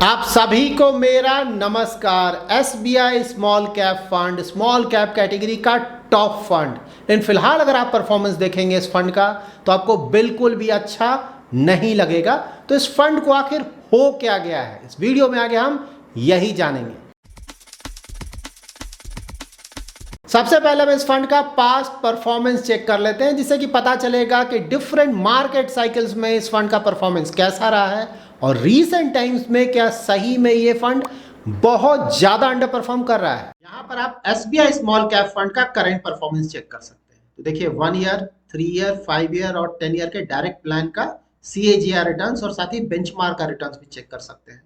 आप सभी को मेरा नमस्कार। SBI small cap fund small cap category का टॉप फंड, लेकिन फिलहाल अगर आप परफॉर्मेंस देखेंगे इस फंड का तो आपको बिल्कुल भी अच्छा नहीं लगेगा। तो इस फंड को आखिर हो क्या गया है, इस वीडियो में आगे हम यही जानेंगे। सबसे पहले हम इस फंड का पास्ट परफॉर्मेंस चेक कर लेते हैं, जिससे कि पता चलेगा कि डिफरेंट मार्केट साइकिल्स में इस फंड का परफॉर्मेंस कैसा रहा है और रीसेंट टाइम्स में क्या सही में ये फंड बहुत ज्यादा अंडर परफॉर्म कर रहा है। यहां पर आप एसबीआई स्मॉल कैप फंड का करंट परफॉर्मेंस चेक कर सकते हैं। तो देखिए 1 ईयर, 3 ईयर, 5 ईयर और 10 ईयर के डायरेक्ट प्लान का CAGR रिटर्न्स और साथ ही बेंचमार्क का रिटर्न्स भी चेक कर सकते हैं।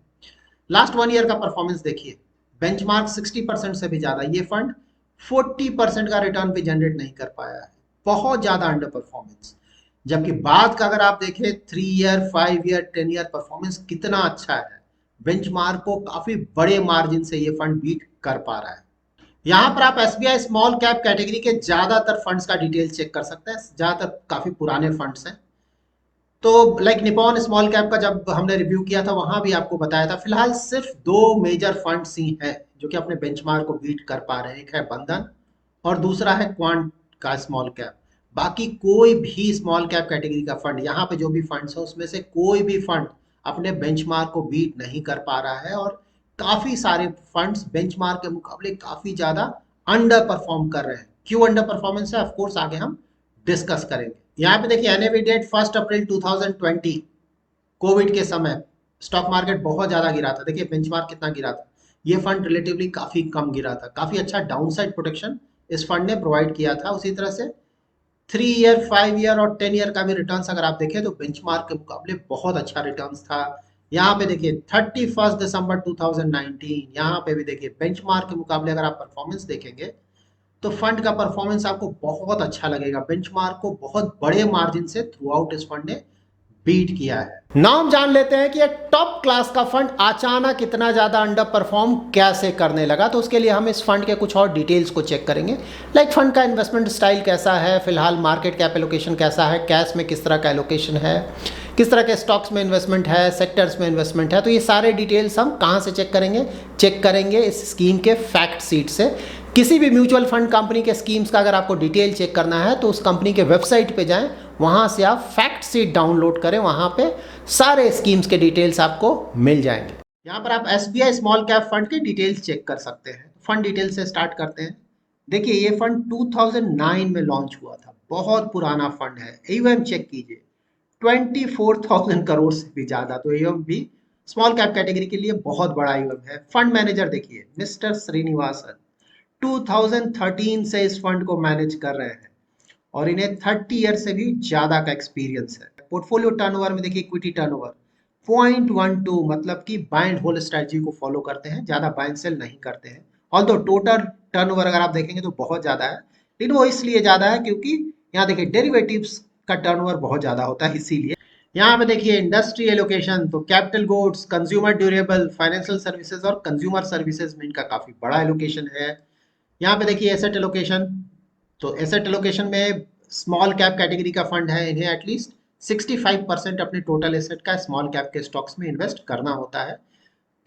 लास्ट 1 ईयर का परफॉर्मेंस देखिए, बेंचमार्क 60% से भी ज्यादा, ये फंड 40% का रिटर्न भी जनरेट नहीं कर पाया है। बहुत ज्यादा अंडर परफॉर्मेंस। जबकि बाद का अगर आप देखें 3 ईयर, 5 ईयर, 10 ईयर परफॉर्मेंस कितना अच्छा है। बेंचमार्क को काफी बड़े मार्जिन से ये फंड बीट कर पा रहा है। यहाँ पर आप एसबीआई स्मॉल कैप कैटेगरी के ज्यादातर फंड्स का डिटेल चेक कर सकते हैं। ज्यादातर काफी पुराने फंड्स हैं। तो लाइक निपॉन स्मॉल कैप का जब हमने रिव्यू किया था वहां भी आपको बताया था, फिलहाल सिर्फ 2 मेजर फंड्स ही हैं जो कि अपने बेंचमार्क को बीट कर पा रहे हैं। एक है बंधन और दूसरा है क्वांट का स्मॉल कैप। बाकी कोई भी स्मॉल कैप कैटेगरी का फंड, यहाँ पे जो भी फंड्स है उसमें से कोई भी फंड अपने बेंचमार्क को बीट नहीं कर पा रहा है और काफी सारे फंड्स बेंचमार्क के मुकाबले काफी ज्यादा अंडर परफॉर्म कर रहे हैं। क्यों अंडर परफॉर्मेंस है, ऑफ कोर्स आगे हम डिस्कस करेंगे। यहाँ पे देखिए एनएवी डेट 1 अप्रैल 2020, कोविड के समय स्टॉक मार्केट बहुत ज्यादा गिरा था। देखिए बेंचमार्क कितना गिरा था। ये फंड रिलेटिवली काफी कम गिरा था। काफी अच्छा डाउनसाइड प्रोटेक्शन इस फंड ने प्रोवाइड किया था। उसी तरह से 3 ईयर, 5 ईयर और 10 ईयर का भी रिटर्न्स अगर आप देखें तो बेंचमार्क के मुकाबले बहुत अच्छा रिटर्न्स था। यहाँ पे देखिए 31 दिसंबर 2019, यहाँ पे भी देखिए बेंचमार्क के मुकाबले अगर आप परफॉर्मेंस देखेंगे तो फंड का परफॉर्मेंस आपको बहुत अच्छा लगेगा। बेंचमार्क को बहुत बड़े मार्जिन से थ्रू आउट इस फंड ने बीट किया है। नाम जान लेते हैं कि ये टॉप क्लास का फंड अचानक इतना ज्यादा अंडर परफॉर्म कैसे करने लगा। तो उसके लिए हम इस फंड के कुछ और डिटेल्स को चेक करेंगे। लाइक फंड का इन्वेस्टमेंट स्टाइल कैसा है, फिलहाल मार्केट कैप एलोकेशन कैसा है, कैश में किस तरह का एलोकेशन है, किस तरह के स्टॉक्स में इन्वेस्टमेंट है, सेक्टर्स में इन्वेस्टमेंट है। तो ये सारे डिटेल्स हम कहाँ से चेक करेंगे इस स्कीम के फैक्ट सीट से। किसी भी म्यूचुअल फंड कंपनी के स्कीम्स का अगर आपको डिटेल चेक करना है तो उस कंपनी के वेबसाइट पे जाएं, वहां से आप फैक्ट सीट डाउनलोड करें, वहां पे सारे स्कीम्स के डिटेल्स आपको मिल जाएंगे। यहाँ पर आप एसबीआई स्मॉल कैप फंड के डिटेल्स चेक कर सकते हैं। फंड डिटेल से स्टार्ट करते हैं। देखिए ये फंड 2009 में लॉन्च हुआ था, बहुत पुराना फंड है। AUM चेक कीजिए 24,000 करोड़ से भी ज्यादा। तो AUM भी स्मॉल कैप कैटेगरी के लिए बहुत बड़ा AUM है। फंड मैनेजर देखिए मिस्टर श्रीनिवासन 2013 से इस फंड को मैनेज कर रहे हैं और इन्हें 30 ईयर से भी ज्यादा का एक्सपीरियंस है। पोर्टफोलियो टर्नओवर में देखिए इक्विटी टर्नओवर 0.12, मतलब कि बाय एंड होल्ड स्ट्रेटजी को फॉलो करते हैं, ज्यादा बाय एंड सेल नहीं करते हैं। ऑल्दो टोटल टर्नओवर अगर आप देखेंगे तो बहुत ज्यादा है, लेकिन वो इसलिए ज्यादा है क्योंकि यहाँ देखिए डेरिवेटिव्स का टर्नओवर बहुत ज्यादा होता है, इसीलिए। यहाँ पे देखिए इंडस्ट्री एलोकेशन, तो capital goods, consumer durable, financial services और कंज्यूमर सर्विसेज में इनका काफी बड़ा एलोकेशन है। यहाँ पे देखिए एसेट एलोकेशन, तो एसेट एलोकेशन में स्मॉल कैप कैटेगरी का फंड है, इन्हें एटलीस्ट 65% अपने टोटल एसेट का स्मॉल कैप के स्टॉक्स में इन्वेस्ट करना होता है।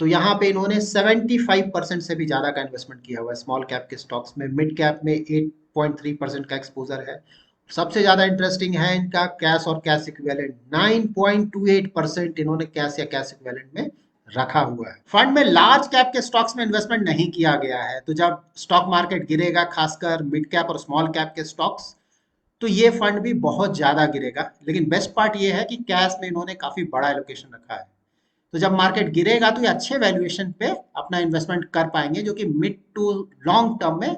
तो यहाँ पे इन्होंने 75% से भी ज्यादा का इन्वेस्टमेंट किया हुआ है स्मॉल कैप के स्टॉक्स में। मिड कैप में 8.3% का एक्सपोजर है। सबसे ज्यादा इंटरेस्टिंग है इनका कैश और कैश इक्विवेलेंट, 9.28% इन्होंने कैश या कैश इक्विवेलेंट में रखा हुआ है। फंड में लार्ज कैप के स्टॉक्स में इन्वेस्टमेंट नहीं किया गया है। तो जब स्टॉक मार्केट गिरेगा, खासकर मिड कैप और स्मॉल कैप के स्टॉक्स, तो ये फंड भी बहुत ज्यादा गिरेगा। लेकिन बेस्ट पार्ट ये है कि कैश में इन्होंने काफी बड़ा एलोकेशन रखा है। तो जब मार्केट गिरेगा तो ये अच्छे वैल्यूएशन पे अपना इन्वेस्टमेंट कर पाएंगे, जो कि मिड टू लॉन्ग टर्म में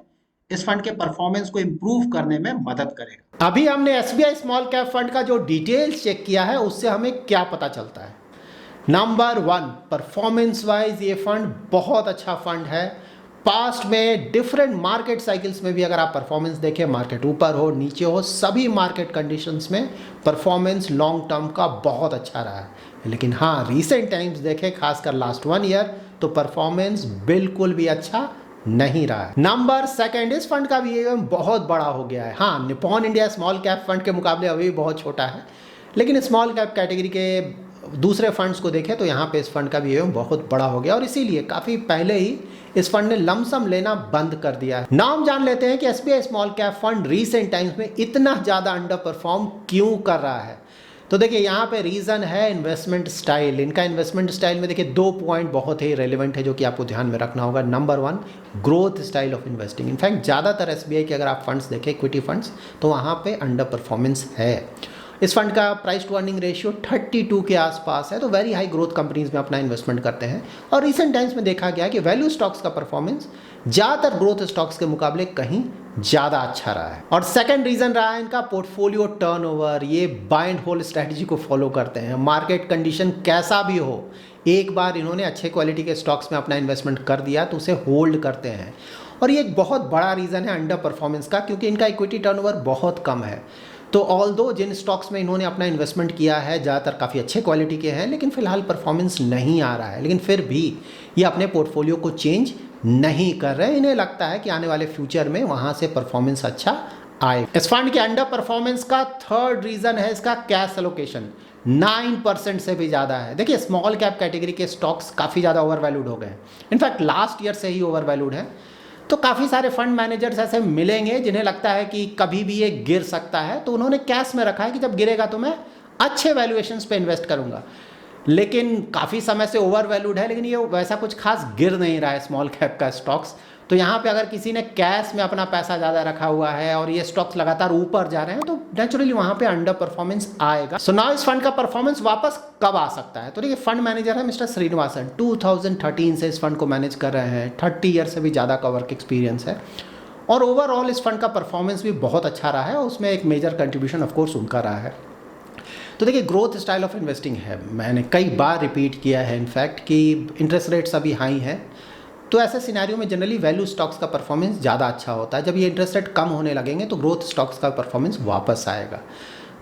इस फंड के परफॉर्मेंस को इंप्रूव करने में मदद करेगा। अभी हमने एसबीआई स्मॉल कैप फंड का जो डिटेल्स चेक किया है उससे हमें क्या पता चलता है। नंबर 1, परफॉर्मेंस वाइज ये फंड बहुत अच्छा फंड है। पास्ट में डिफरेंट मार्केट साइकिल्स में भी अगर आप परफॉर्मेंस देखें, मार्केट ऊपर हो नीचे हो, सभी मार्केट कंडीशंस में परफॉर्मेंस लॉन्ग टर्म का बहुत अच्छा रहा है। लेकिन हाँ, रीसेंट टाइम्स देखें, खासकर लास्ट 1 ईयर, तो परफॉर्मेंस बिल्कुल भी अच्छा नहीं रहा है। नंबर 2, इस फंड का भी बहुत बड़ा हो गया है। हाँ, Nippon India small cap fund के मुकाबले अभी भी बहुत छोटा है, लेकिन स्मॉल कैप कैटेगरी के दूसरे फंड्स को देखें तो यहाँ पे इस फंड का भी AUM बहुत बड़ा हो गया और इसीलिए काफ़ी पहले ही इस फंड ने लमसम लेना बंद कर दिया है। नाम जान लेते हैं कि SBI small cap fund recent times में इतना ज़्यादा अंडर परफॉर्म क्यों कर रहा है। तो देखिए यहाँ पे रीज़न है इन्वेस्टमेंट स्टाइल। इनका इन्वेस्टमेंट स्टाइल में देखिए 2 पॉइंट बहुत ही रेलिवेंट है जो कि आपको ध्यान में रखना होगा। Number 1, growth style of investing. In fact ज़्यादातर SBI के अगर आप फंड्स देखें, इक्विटी फंड्स, तो वहाँ पे अंडर परफॉर्मेंस है। इस फंड का प्राइस टू अर्निंग रेशियो 32 के आसपास है, तो वेरी हाई ग्रोथ कंपनीज में अपना इन्वेस्टमेंट करते हैं। और रिसेंट टाइम्स में देखा गया कि वैल्यू स्टॉक्स का परफॉर्मेंस ज़्यादातर ग्रोथ स्टॉक्स के मुकाबले कहीं ज़्यादा अच्छा रहा है। और सेकंड रीज़न रहा है इनका पोर्टफोलियो टर्नओवर। ये बाय एंड होल्ड स्ट्रैटेजी को फॉलो करते हैं। मार्केट कंडीशन कैसा भी हो, एक बार इन्होंने अच्छे क्वालिटी के स्टॉक्स में अपना इन्वेस्टमेंट कर दिया तो उसे होल्ड करते हैं। और ये एक बहुत बड़ा रीज़न है अंडर परफॉर्मेंस का, क्योंकि इनका इक्विटी टर्नओवर बहुत कम है। तो ऑल्दो जिन स्टॉक्स में इन्होंने अपना इन्वेस्टमेंट किया है ज़्यादातर काफ़ी अच्छे क्वालिटी के हैं, लेकिन फिलहाल परफॉर्मेंस नहीं आ रहा है, लेकिन फिर भी ये अपने पोर्टफोलियो को चेंज नहीं कर रहे। इन्हें लगता है कि आने वाले फ्यूचर में वहाँ से परफॉर्मेंस अच्छा आए। इस फंड के अंडर परफॉर्मेंस का थर्ड रीज़न है इसका कैश एलोकेशन। 9% से भी ज़्यादा है। देखिए स्मॉल कैप कैटेगरी के स्टॉक्स काफ़ी ज़्यादा ओवर वैल्यूड हो गए हैं। इनफैक्ट लास्ट ईयर से ही ओवर वैल्यूड है। तो काफ़ी सारे फंड मैनेजर्स ऐसे मिलेंगे जिन्हें लगता है कि कभी भी ये गिर सकता है, तो उन्होंने कैश में रखा है कि जब गिरेगा तो मैं अच्छे वैल्यूएशंस पे इन्वेस्ट करूंगा। लेकिन काफ़ी समय से ओवर वैल्यूड है, लेकिन ये वैसा कुछ खास गिर नहीं रहा है स्मॉल कैप का स्टॉक्स। तो यहाँ पे अगर किसी ने कैश में अपना पैसा ज़्यादा रखा हुआ है और ये स्टॉक्स लगातार ऊपर जा रहे हैं, तो नेचुरली वहाँ पे अंडर परफॉर्मेंस आएगा। सो नाउ इस फंड का परफॉर्मेंस वापस कब आ सकता है? तो देखिए फंड मैनेजर है मिस्टर श्रीनिवासन, 2013 से इस फंड को मैनेज कर रहे हैं। 30 ईयर से भी ज़्यादा का वर्क एक्सपीरियंस है और ओवरऑल इस फंड का परफॉर्मेंस भी बहुत अच्छा रहा है और उसमें एक मेजर कंट्रीब्यूशन ऑफकोर्स उनका रहा है। तो देखिए ग्रोथ स्टाइल ऑफ इन्वेस्टिंग है, मैंने कई बार रिपीट किया है इनफैक्ट कि इंटरेस्ट रेट्स अभी हाई हैं, तो ऐसे सिनेरियो में जनरली वैल्यू स्टॉक्स का परफॉर्मेंस ज़्यादा अच्छा होता है। जब ये इंटरेस्ट रेट कम होने लगेंगे तो ग्रोथ स्टॉक्स का परफॉर्मेंस वापस आएगा।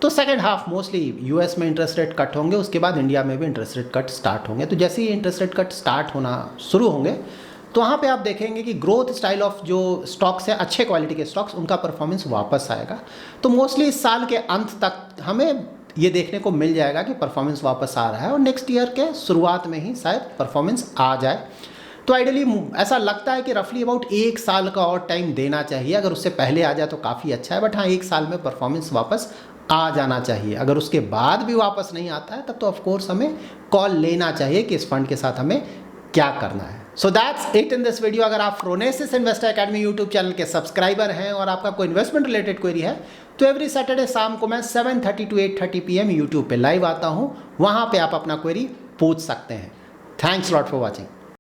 तो सेकंड हाफ मोस्टली यूएस में इंटरेस्ट रेट कट होंगे, उसके बाद इंडिया में भी इंटरेस्ट रेट कट स्टार्ट होंगे। तो जैसे ही इंटरेस्ट रेट कट स्टार्ट होना शुरू होंगे तो वहाँ पे आप देखेंगे कि ग्रोथ स्टाइल ऑफ जो स्टॉक्स है, अच्छे क्वालिटी के स्टॉक्स, उनका परफॉर्मेंस वापस आएगा। तो मोस्टली इस साल के अंत तक हमें ये देखने को मिल जाएगा कि परफॉर्मेंस वापस आ रहा है और नेक्स्ट ईयर के शुरुआत में ही शायद परफॉर्मेंस आ जाए। तो आइडियली ऐसा लगता है कि रफली अबाउट 1 साल का और टाइम देना चाहिए। अगर उससे पहले आ जाए तो काफ़ी अच्छा है, बट हाँ 1 साल में परफॉर्मेंस वापस आ जाना चाहिए। अगर उसके बाद भी वापस नहीं आता है तब तो ऑफकोर्स हमें कॉल लेना चाहिए कि इस फंड के साथ हमें क्या करना है। So that's it in this video. अगर आप phronesis investor academy YouTube channel के सब्सक्राइबर हैं और आपका कोई इन्वेस्टमेंट रिलेटेड क्वेरी है तो एवरी सैटरडे शाम को मैं 7:30 to 8:30 PM यूट्यूब पे लाइव आता हूँ, वहाँ पे आप अपना क्वेरी पूछ सकते हैं। Thanks lot for watching.